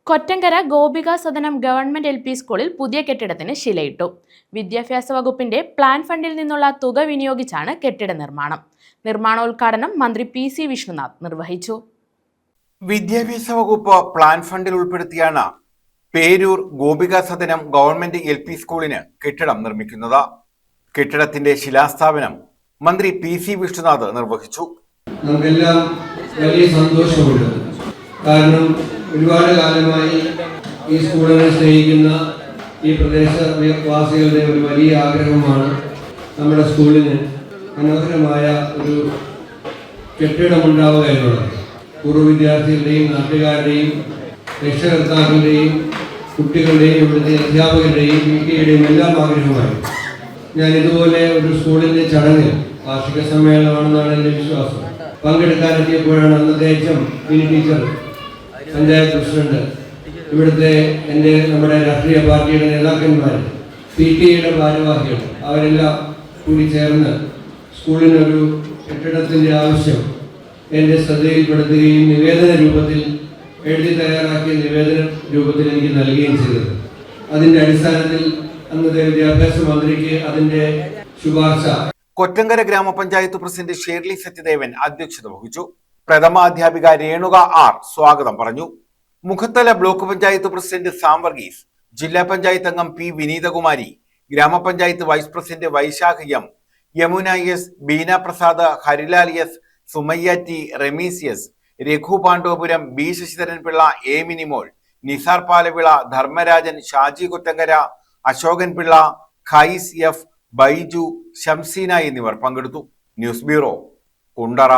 കൊറ്റങ്കര ഗോപിക സദനം government LP സ്കൂളിൽ പുതിയ കെട്ടിടത്തിന് ശിലയിട്ടു. വിദ്യാഭ്യാസ വകുപ്പിന്റെ പ്ലാൻ ഫണ്ടിൽ നിന്നുള്ള തുക വിനിയോഗിച്ചാണ് കെട്ടിട നിർമ്മാണം. നിർമ്മാണോദ്ഘാടനം മന്ത്രി PC വിഷ്ണുനാഥ് നിർവഹിച്ചു. വിദ്യാഭ്യാസ വകുപ്പ് പ്ലാൻ ഫണ്ടിൽ ഉൾപ്പെടുത്തിയാണ് പേരൂർ ഗോപിക സദനം ഗവൺമെന്റ് LP സ്കൂളിന് കെട്ടിടം നിർമ്മിക്കുന്നത്. കെട്ടിടത്തിന്റെ ശിലാസ്ഥാപനം മന്ത്രി PC വിഷ്ണുനാഥ് നിർവഹിച്ചു. നമുക്കെല്ലാം വലിയ സന്തോഷമുണ്ട്. കാരണം ഒരുപാട് കാലമായി ഈ സ്കൂളിനെ സ്നേഹിക്കുന്ന ഈ പ്രദേശവാസികളുടെ ഒരു വലിയ ആഗ്രഹമാണ് നമ്മുടെ സ്കൂളിന് മനോഹരമായ ഒരു കെട്ടിടമുണ്ടാവുക എന്നുള്ളത്. പൂർവ്വ വിദ്യാർത്ഥികളുടെയും നാട്ടുകാരുടെയും രക്ഷകർത്താക്കളുടെയും കുട്ടികളുടെയും ഇവിടുത്തെ അധ്യാപകരുടെയും PTAയുടെയും എല്ലാം ആഗ്രഹമായി. ഞാൻ ഇതുപോലെ ഒരു സ്കൂളിൻ്റെ ചടങ്ങിൽ വാർഷിക സമ്മേളനമാണെന്നാണ് എൻ്റെ വിശ്വാസം. പങ്കെടുക്കാനെത്തിയപ്പോഴാണ് അന്നത്തെ മിനി ടീച്ചർ, പഞ്ചായത്ത് പ്രസിഡന്റ്, ഇവിടുത്തെ നമ്മുടെ രാഷ്ട്രീയ പാർട്ടിയുടെ നേതാക്കന്മാർ, PTAയുടെ ഭാരവാഹികൾ അവരെല്ലാം കൂടി ചേർന്ന് സ്കൂളിനൊരു കെട്ടിടത്തിൻ്റെ ആവശ്യം എൻ്റെ ശ്രദ്ധയിൽപ്പെടുത്തുകയും നിവേദന രൂപത്തിൽ എഴുതി തയ്യാറാക്കിയ നിവേദന രൂപത്തിൽ എനിക്ക് നൽകുകയും ചെയ്തത്. അതിൻ്റെ അടിസ്ഥാനത്തിൽ അന്നത്തെ വിദ്യാഭ്യാസ മന്ത്രിക്ക് അതിൻ്റെ ശുപാർശ. കൊറ്റങ്കര ഗ്രാമപഞ്ചായത്ത് പ്രസിഡന്റ് ഷേർലി സത്യദേവൻ അധ്യക്ഷത വഹിച്ചു. പ്രഥമ അധ്യാപിക രേണുക R സ്വാഗതം പറഞ്ഞു. മുഖത്തല ബ്ലോക്ക് പഞ്ചായത്ത് പ്രസിഡന്റ് സാം വർഗീസ്, ജില്ലാ പഞ്ചായത്ത് അംഗം P Vineethakumari, grama panchayat vice president Vaishakh M, Yamuna S, Beena Prasad, Harilal S, Sumayya T, Rameez S, Raghu Pandavapuram, B Sasidharan Pillai, A Minimol, Nisar Palavila, Dharmarajan, Shaji Kottankara, Asokan Pillai, Qais F, Baiju, Shamseena എന്നിവർ പങ്കെടുത്തു. News bureau, Kundara.